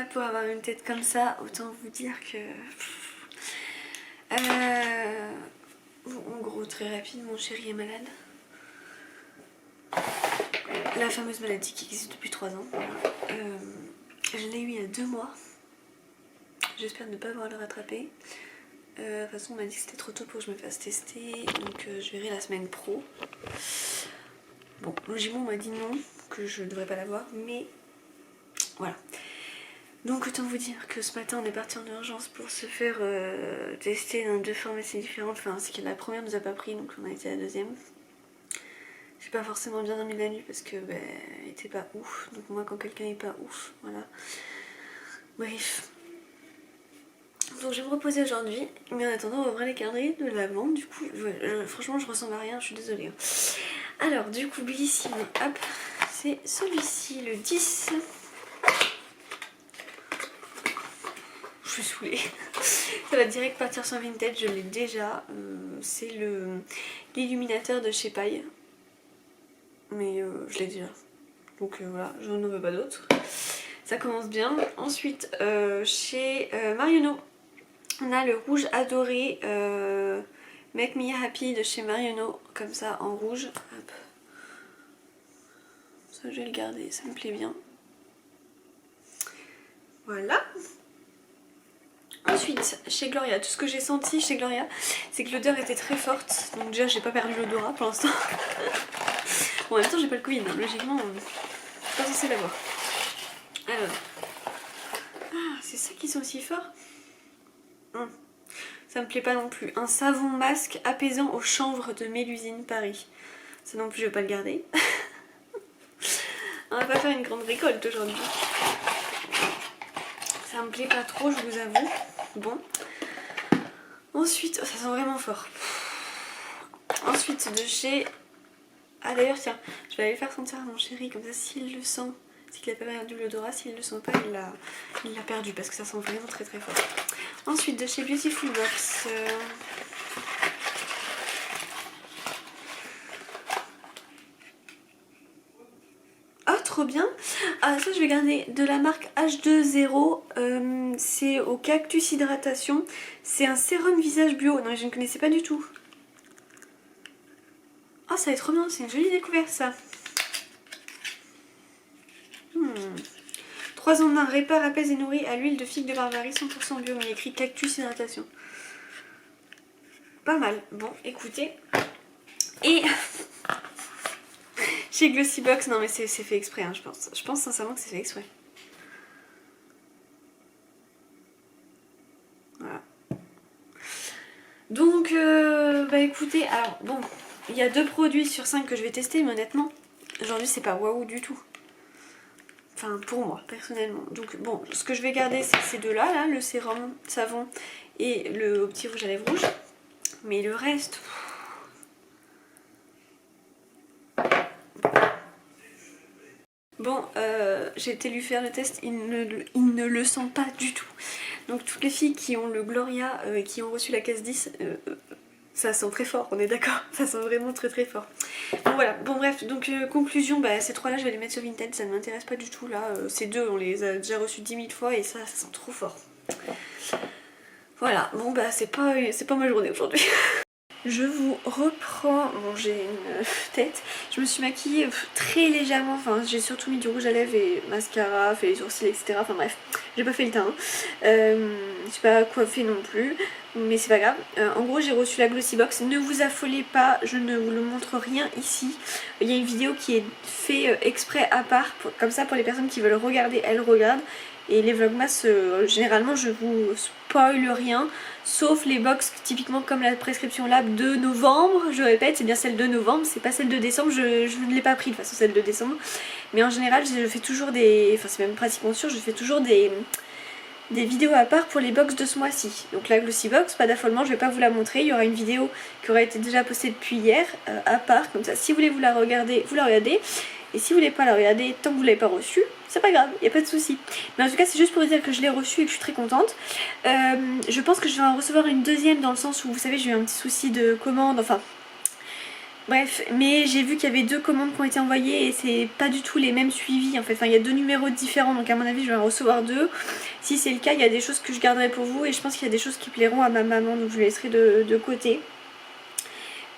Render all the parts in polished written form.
là pour avoir une tête comme ça, autant vous dire que... en gros, très rapide, mon chéri est malade. La fameuse maladie qui existe depuis 3 ans. Voilà. Je l'ai eu il y a 2 mois. J'espère ne pas avoir le rattraper. De toute façon, on m'a dit que c'était trop tôt pour que je me fasse tester. Donc je verrai la semaine pro. Bon, logiquement, on m'a dit non, que je ne devrais pas l'avoir. Mais voilà. Donc autant vous dire que ce matin, on est parti en urgence pour se faire tester dans 2 pharmacies différentes. Enfin, c'est que la première nous a pas pris, donc on a été à la deuxième. J'ai pas forcément bien dormi la nuit parce que elle était pas ouf. Donc moi quand quelqu'un est pas ouf, voilà. Bref. Donc je vais me reposer aujourd'hui. Mais en attendant on va ouvrir les calendriers de l'avant. Du coup, franchement je ressemble à rien, je suis désolée. Alors du coup Bellissime, hop, c'est celui-ci, le 10. Je suis saoulée. Ça va direct partir sur Vintage, je l'ai déjà. C'est l'illuminateur de chez Paille. Mais je l'ai déjà. Donc voilà, je n'en veux pas d'autres. Ça commence bien. Ensuite, chez Marionneau, on a le rouge adoré Make Me Happy de chez Marionneau, comme ça en rouge. Hop. Ça, je vais le garder, ça me plaît bien. Voilà. Ensuite, chez Gloria, tout ce que j'ai senti chez Gloria, c'est que l'odeur était très forte. Donc déjà, j'ai pas perdu l'odorat pour l'instant. Bon, en même temps, j'ai pas le Covid, hein. Logiquement, je suis pas censée l'avoir. Alors, c'est ça qui sont aussi forts. Ça me plaît pas non plus. Un savon masque apaisant au chanvre de Mélusine Paris. Ça non plus, je vais pas le garder. On va pas faire une grande récolte aujourd'hui. Ça me plaît pas trop, je vous avoue. Bon. Ensuite, ça sent vraiment fort. Ensuite, de chez... Ah d'ailleurs, tiens, je vais aller le faire sentir à mon chéri, comme ça s'il le sent, c'est qu'il a pas perdu l'odorat, s'il le sent pas, il l'a perdu parce que ça sent vraiment très très fort. Ensuite, de chez Beautiful Box. Oh, trop bien! Ah, ça, je vais garder de la marque H20. C'est au cactus hydratation. C'est un sérum visage bio. Non, je ne connaissais pas du tout. Oh, ça va être trop bien, c'est une jolie découverte ça. 3 en 1, répare, apaise et nourrit à l'huile de figue de barbarie 100% bio. Il est écrit cactus hydratation. Pas mal. Bon, écoutez. Et chez Glossybox, non mais c'est fait exprès, hein, je pense. Je pense sincèrement que c'est fait exprès. Voilà. Donc, écoutez, alors bon, il y a 2 produits sur 5 que je vais tester, mais honnêtement, aujourd'hui c'est pas waouh du tout. Enfin, pour moi, personnellement. Donc bon, ce que je vais garder, c'est ces 2 là, le sérum savon et le petit rouge à lèvres rouge. Mais le reste... Bon, j'ai été lui faire le test, il ne le sent pas du tout. Donc toutes les filles qui ont le Gloria, qui ont reçu la case 10, ça sent très fort, on est d'accord. Ça sent vraiment très très fort. Bon voilà, bon bref, donc conclusion, ces 3 là je vais les mettre sur Vinted, ça ne m'intéresse pas du tout là. Ces 2 on les a déjà reçus 10 000 fois et ça sent trop fort. Voilà, bon c'est pas ma journée aujourd'hui. Je vous reprends, bon j'ai une tête, je me suis maquillée très légèrement, enfin j'ai surtout mis du rouge à lèvres et mascara, fait les sourcils etc, enfin bref, j'ai pas fait le teint, j'ai pas coiffé non plus, mais c'est pas grave. En gros j'ai reçu la Glossybox, ne vous affolez pas, je ne vous le montre rien ici, il y a une vidéo qui est faite exprès à part, comme ça pour les personnes qui veulent regarder, elles regardent. Et les vlogmas, généralement je vous spoil rien, sauf les box typiquement comme la prescription lab de novembre, je répète, c'est bien celle de novembre, c'est pas celle de décembre, je ne l'ai pas pris de toute façon celle de décembre. Mais en général je fais toujours des, enfin c'est même pratiquement sûr, je fais toujours des vidéos à part pour les box de ce mois-ci. Donc la Glossybox, pas d'affolement, je vais pas vous la montrer, il y aura une vidéo qui aura été déjà postée depuis hier, à part, comme ça si vous voulez vous la regarder, vous la regardez. Et si vous voulez pas la regarder tant que vous l'avez pas reçue, c'est pas grave, y a pas de souci. Mais en tout cas c'est juste pour vous dire que je l'ai reçue et que je suis très contente. Je pense que je vais en recevoir une deuxième dans le sens où vous savez j'ai eu un petit souci de commande, enfin Bref, mais j'ai vu qu'il y avait 2 commandes qui ont été envoyées et c'est pas du tout les mêmes suivis en fait. Enfin, il y a 2 numéros différents, donc à mon avis je vais en recevoir 2. Si c'est le cas, il y a des choses que je garderai pour vous et je pense qu'il y a des choses qui plairont à ma maman, donc je laisserai de côté.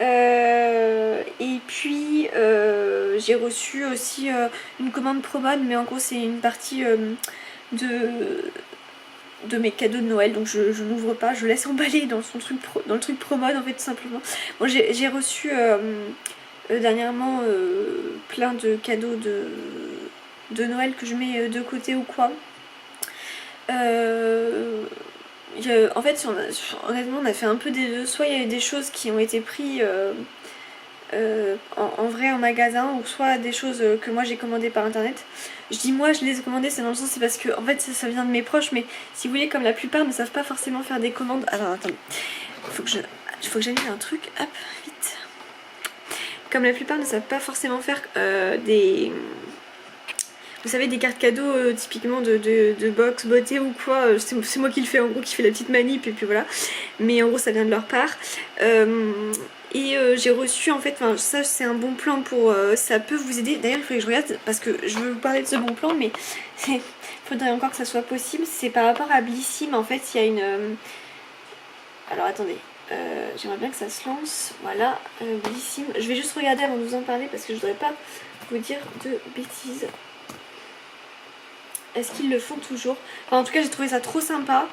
Et puis j'ai reçu aussi une commande Promode, mais en gros c'est une partie de mes cadeaux de Noël, donc je n'ouvre pas, je laisse emballer dans le truc Promode en fait, tout simplement. Bon, j'ai reçu dernièrement plein de cadeaux de Noël que je mets de côté ou quoi. En fait, honnêtement, on a fait un peu des deux. Soit il y a des choses qui ont été prises en vrai en magasin, ou soit des choses que moi j'ai commandées par internet. Je dis moi je les ai commandées, c'est dans le sens, c'est parce que en fait ça vient de mes proches, mais si vous voulez, comme la plupart ne savent pas forcément faire des commandes. Alors attendez, faut que j'annule un truc, hop, vite. Comme la plupart ne savent pas forcément faire vous savez, des cartes cadeaux typiquement de box beauté ou quoi, c'est moi qui le fais en gros, qui fait la petite manip et puis voilà. Mais en gros ça vient de leur part. J'ai reçu en fait, ça c'est un bon plan pour, ça peut vous aider. D'ailleurs il faudrait que je regarde parce que je veux vous parler de ce bon plan, mais il faudrait encore que ça soit possible. C'est par rapport à Blissim, en fait il y a une... Alors attendez, j'aimerais bien que ça se lance. Voilà, Blissim. Je vais juste regarder avant de vous en parler parce que je voudrais pas vous dire de bêtises. Est-ce qu'ils le font toujours? Enfin, en tout cas j'ai trouvé ça trop sympa.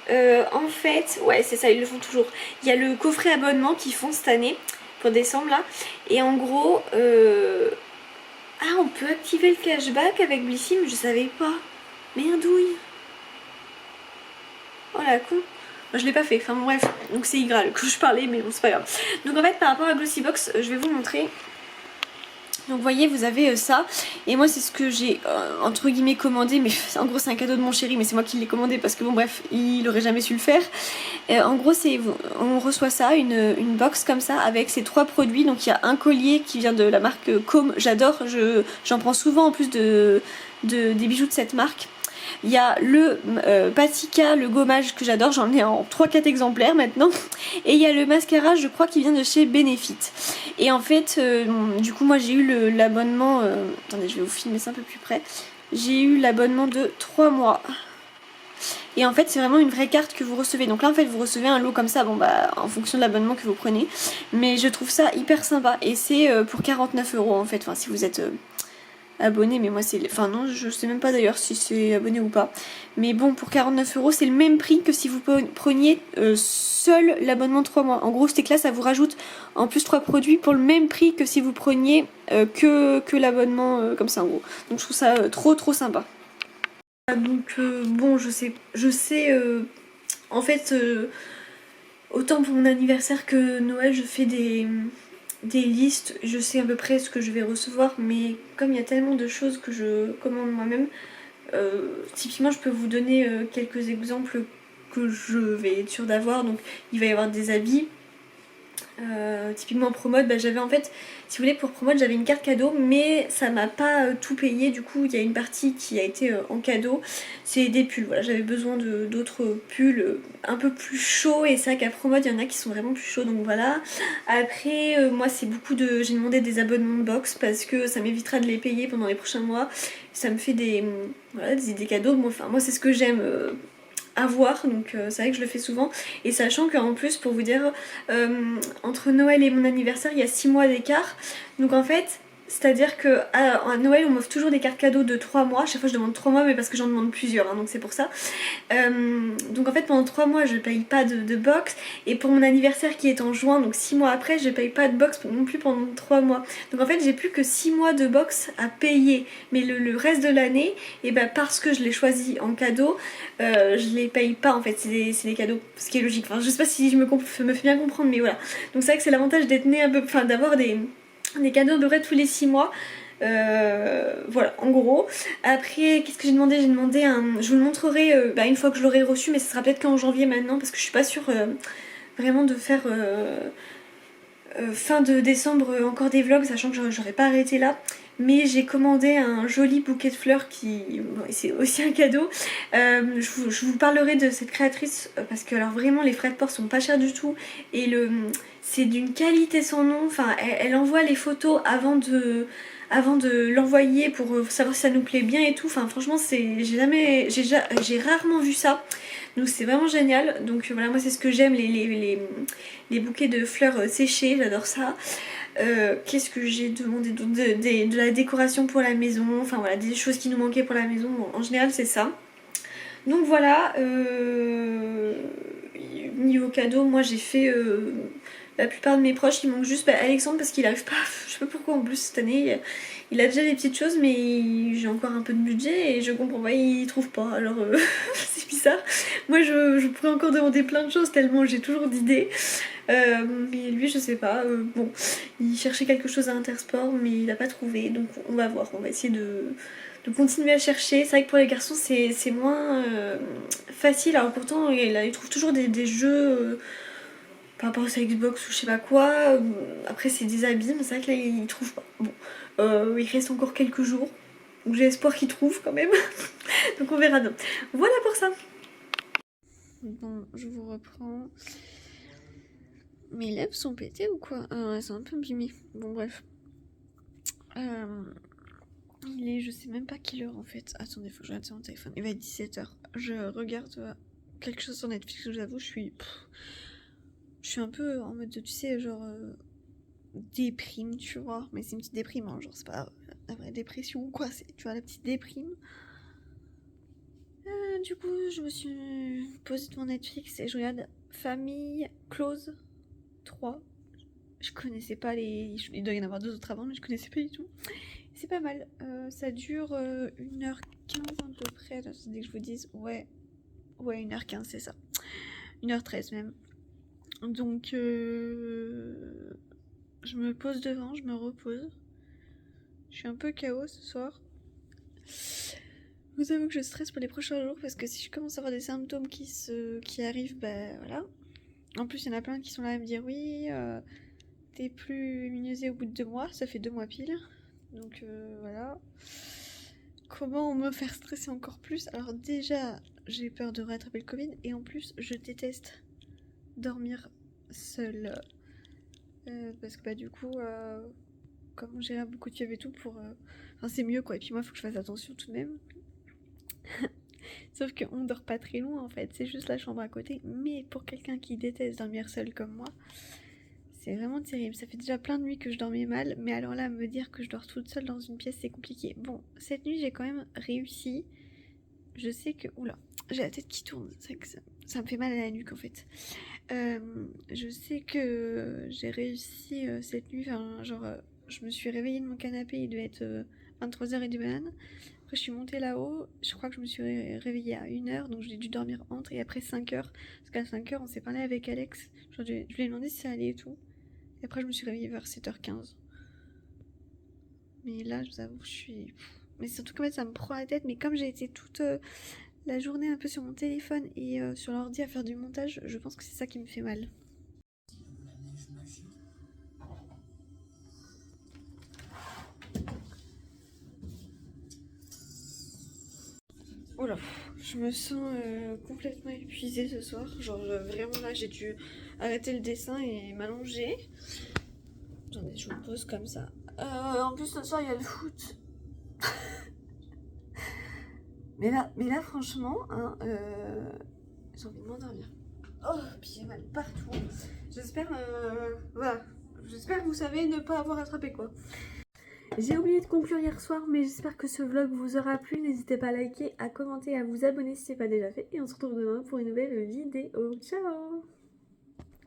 En fait, ouais c'est ça, ils le font toujours. Il y a le coffret abonnement qu'ils font cette année pour décembre là. Et en gros, ah, on peut activer le cashback avec Blissim, je savais pas. Merdouille. Oh la con. Moi je l'ai pas fait, enfin bon, bref, donc c'est Igral que je parlais, mais bon c'est pas grave. Donc en fait par rapport à Glossybox, je vais vous montrer. Donc vous voyez, vous avez ça, et moi c'est ce que j'ai entre guillemets commandé, mais en gros c'est un cadeau de mon chéri, mais c'est moi qui l'ai commandé parce que bon bref, il aurait jamais su le faire. En gros on reçoit ça, une box comme ça avec ces 3 produits. Donc il y a un collier qui vient de la marque Com, j'adore, j'en prends souvent en plus des bijoux de cette marque. Il y a le Patika, le gommage que j'adore, j'en ai en 3-4 exemplaires maintenant. Et il y a le mascara, je crois, qui vient de chez Benefit. Et en fait, du coup, moi j'ai eu l'abonnement... attendez, je vais vous filmer ça un peu plus près. J'ai eu l'abonnement de 3 mois. Et en fait c'est vraiment une vraie carte que vous recevez. Donc là en fait vous recevez un lot comme ça, bon bah en fonction de l'abonnement que vous prenez. Mais je trouve ça hyper sympa. Et c'est pour 49 € en fait, enfin si vous êtes... abonné, mais moi c'est... Enfin non, je sais même pas d'ailleurs si c'est abonné ou pas. Mais bon, pour 49 € c'est le même prix que si vous preniez seul l'abonnement 3 mois. En gros, c'est que là, ça vous rajoute en plus 3 produits pour le même prix que si vous preniez que l'abonnement comme ça en gros. Donc je trouve ça trop sympa. Donc bon, je sais en fait, autant pour mon anniversaire que Noël, je fais des listes, je sais à peu près ce que je vais recevoir, mais comme il y a tellement de choses que je commande moi-même, typiquement je peux vous donner quelques exemples que je vais être sûre d'avoir. Donc il va y avoir des habits, typiquement Promode, bah, j'avais en fait, si vous voulez, pour Promode j'avais une carte cadeau, mais ça m'a pas tout payé. Du coup il y a une partie qui a été en cadeau, c'est des pulls. Voilà, j'avais besoin d'autres pulls un peu plus chauds, et c'est vrai qu'à Promode il y en a qui sont vraiment plus chauds, donc voilà. Après moi c'est beaucoup de... j'ai demandé des abonnements de box parce que ça m'évitera de les payer pendant les prochains mois, ça me fait voilà, des cadeaux. Enfin moi c'est ce que j'aime avoir, donc c'est vrai que je le fais souvent. Et sachant qu'en plus, pour vous dire, entre Noël et mon anniversaire il y a 6 mois d'écart, donc en fait c'est à dire que à Noël on m'offre toujours des cartes cadeaux de 3 mois. Chaque fois je demande 3 mois, mais parce que j'en demande plusieurs hein, donc c'est pour ça. Donc en fait pendant 3 mois je paye pas de box, et pour mon anniversaire qui est en juin, donc 6 mois après, je paye pas de box non plus pendant 3 mois. Donc en fait j'ai plus que 6 mois de box à payer, mais le reste de l'année, et ben parce que je l'ai choisi en cadeau, je les paye pas en fait, c'est des cadeaux, ce qui est logique. Enfin je sais pas si je me fais bien comprendre, mais voilà. Donc c'est vrai que c'est l'avantage d'être né un peu, enfin d'avoir des cadeaux à peu près tous les 6 mois. Voilà en gros. Après qu'est-ce que j'ai demandé? J'ai demandé je vous le montrerai une fois que je l'aurai reçu, mais ce sera peut-être qu'en janvier maintenant, parce que je suis pas sûre vraiment de faire fin de décembre encore des vlogs, sachant que j'aurais pas arrêté là. mais j'ai commandé un joli bouquet de fleurs qui... Bon, c'est aussi un cadeau. Je vous parlerai de cette créatrice parce que alors vraiment les frais de port sont pas chers du tout et c'est d'une qualité sans nom. Enfin, elle envoie les photos avant de l'envoyer pour savoir si ça nous plaît bien et tout. Enfin franchement j'ai rarement vu ça. Donc c'est vraiment génial. Donc voilà, moi c'est ce que j'aime, les bouquets de fleurs séchées, j'adore ça. Qu'est-ce que j'ai demandé d'autre, de la décoration pour la maison, enfin voilà, des choses qui nous manquaient pour la maison, en général c'est ça. Donc voilà, niveau cadeau, moi j'ai fait la plupart de mes proches. Il manque juste Alexandre parce qu'il arrive pas, je sais pas pourquoi en plus cette année, il a déjà des petites choses mais j'ai encore un peu de budget et je comprends pas, il trouve pas, alors c'est bizarre. Moi je pourrais encore demander plein de choses tellement j'ai toujours d'idées. Mais lui je sais pas, bon, il cherchait quelque chose à Intersport mais il a pas trouvé, donc on va voir, on va essayer de continuer à chercher. C'est vrai que pour les garçons c'est moins facile, alors pourtant il trouve toujours des jeux par rapport à sa Xbox ou je sais pas quoi. Après c'est des habits mais c'est vrai que là il trouve pas. Bon, il reste encore quelques jours, donc j'ai espoir qu'il trouve quand même. Donc on verra bien. Voilà pour ça. Bon, je vous reprends. Mes lèvres sont pétées ou quoi? Ah, c'est un peu abîmé. Bon bref. Il est, je sais même pas quelle heure en fait. Attendez, faut que je regarde sur mon téléphone. Il va être 17h. Je regarde quelque chose sur Netflix, je vous avoue, je suis un peu en mode, tu sais, genre déprime, tu vois. Mais c'est une petite déprime, hein, genre c'est pas la vraie dépression ou quoi, c'est, tu vois, la petite déprime. Du coup, je me suis posée devant Netflix et je regarde Famille Close 3. Je connaissais pas il doit y en avoir 2 autres avant, mais je connaissais pas du tout. C'est pas mal. Ça dure 1h15 à peu près. Dès que je vous dise, ouais, 1h15, c'est ça. 1h13 même. Donc, je me pose devant, je me repose. Je suis un peu KO ce soir. Vous avoue que je stresse pour les prochains jours parce que si je commence à avoir des symptômes qui arrivent, bah voilà. En plus, il y en a plein qui sont là à me dire oui, t'es plus immunisée au bout de 2 mois. Ça fait 2 mois pile. Donc voilà. Comment me faire stresser encore plus? Alors déjà, j'ai peur de rattraper le Covid et en plus, je déteste dormir seule. Parce que bah du coup, comme j'ai beaucoup de fièvre et tout, enfin c'est mieux quoi. Et puis moi, il faut que je fasse attention tout de même. Sauf qu'on dort pas très loin en fait, c'est juste la chambre à côté. Mais pour quelqu'un qui déteste dormir seul comme moi, c'est vraiment terrible. Ça fait déjà plein de nuits que je dormais mal, mais alors là, me dire que je dors toute seule dans une pièce, c'est compliqué. Bon, cette nuit, j'ai quand même réussi. Je sais que... Oula, j'ai la tête qui tourne. C'est que ça me fait mal à la nuque en fait. Je sais que j'ai réussi cette nuit. Enfin, genre, je me suis réveillée de mon canapé, il devait être 23h et des bananes. Après, je suis montée là-haut. Je crois que je me suis réveillée à 1h, donc j'ai dû dormir entre et après 5h. Parce qu'à 5h, on s'est parlé avec Alex. Genre, je lui ai demandé si ça allait et tout. Et après, je me suis réveillée vers 7h15. Mais là, je vous avoue, je suis... Mais surtout qu'en fait, ça me prend la tête. Mais comme j'ai été toute la journée un peu sur mon téléphone et sur l'ordi à faire du montage, je pense que c'est ça qui me fait mal. Oh là, je me sens complètement épuisée ce soir. Genre, vraiment là, j'ai dû arrêter le dessin et m'allonger. Attendez, je vous pose comme ça. En plus, ce soir, il y a le foot. mais là, franchement, hein, j'ai envie de m'endormir. Oh, puis j'ai mal partout. J'espère, voilà. J'espère que vous savez ne pas avoir attrapé quoi. J'ai oublié de conclure hier soir, mais j'espère que ce vlog vous aura plu. N'hésitez pas à liker, à commenter, à vous abonner si ce n'est pas déjà fait. Et on se retrouve demain pour une nouvelle vidéo. Ciao!